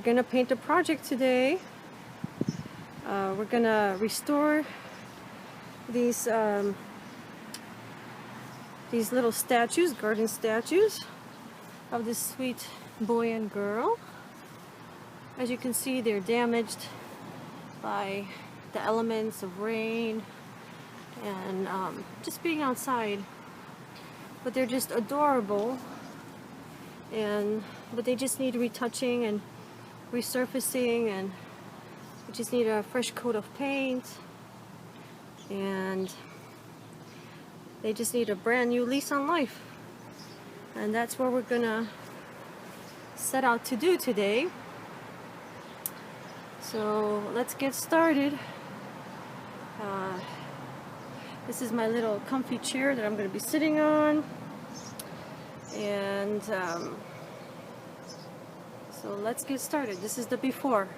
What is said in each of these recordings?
gonna paint a project today. We're gonna restore these little statues, garden statues of this sweet boy and girl. As you can see, they're damaged by the elements of rain and just being outside, but they're just adorable, but they just need retouching and resurfacing, and we just need a fresh coat of paint, and they just need a brand new lease on life. And that's what we're gonna set out to do today. So let's get started. This is my little comfy chair that I'm going to be sitting on, and so let's get started. This is the before.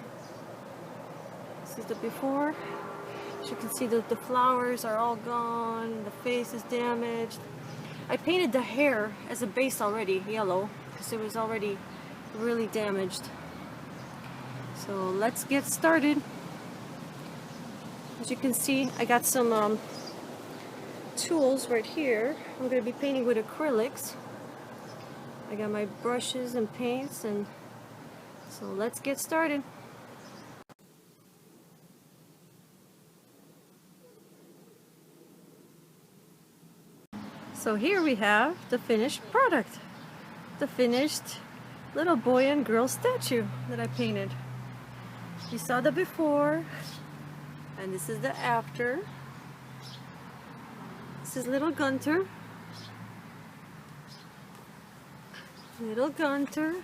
This is the before. As you can see, the flowers are all gone, the face is damaged. I painted the hair as a base already, yellow, because it was already really damaged. So let's get started. As you can see, I got some tools right here. I'm going to be painting with acrylics. I got my brushes and paints, and so let's get started. So here we have the finished product, the finished little boy and girl statue that I painted. You saw the before, and this is the after. This is little Gunter. Little Gunter.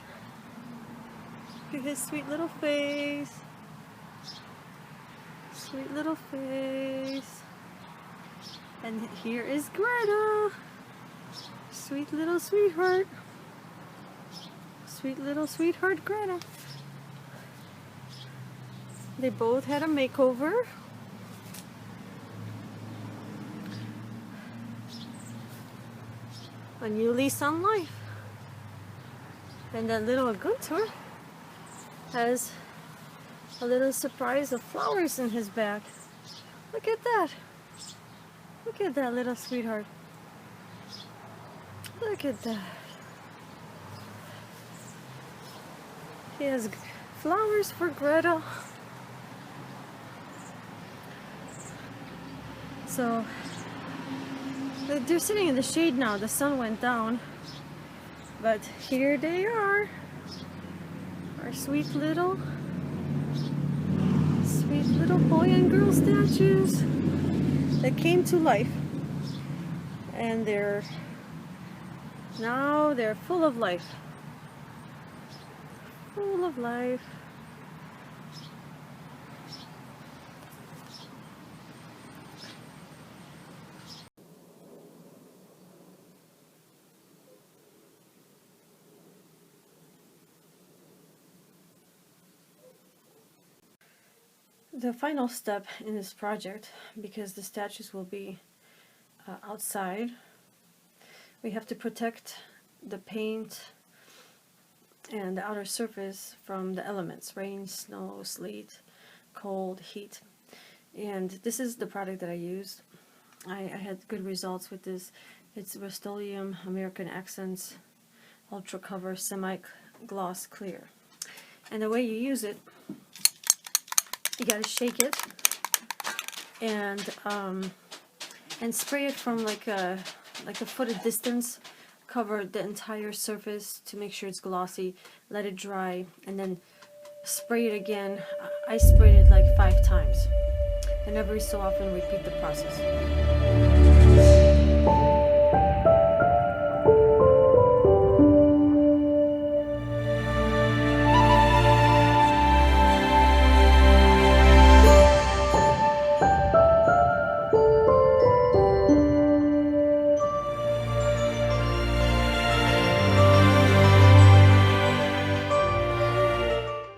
Look at his sweet little face. Sweet little face. And here is Greta. Sweet little sweetheart. Sweet little sweetheart Greta. They both had a makeover. A new lease on life. And that little Gunter has a little surprise of flowers in his back. Look at that. Look at that little sweetheart. Look at that. He has flowers for Greta. So they're sitting in the shade now. The sun went down, but here they are, our sweet little boy and girl statues that came to life, and they're full of life, full of life. The final step in this project, because the statues will be outside, we have to protect the paint and the outer surface from the elements: rain, snow, sleet, cold, heat. And this is the product that I used. I had good results with this. It's Rust-Oleum American Accents Ultra Cover Semi-Gloss Clear. And the way you use it, you gotta shake it and spray it from like a foot of distance. Cover the entire surface to make sure it's glossy. Let it dry, and then spray it again. I sprayed it like 5 times, and every so often repeat the process.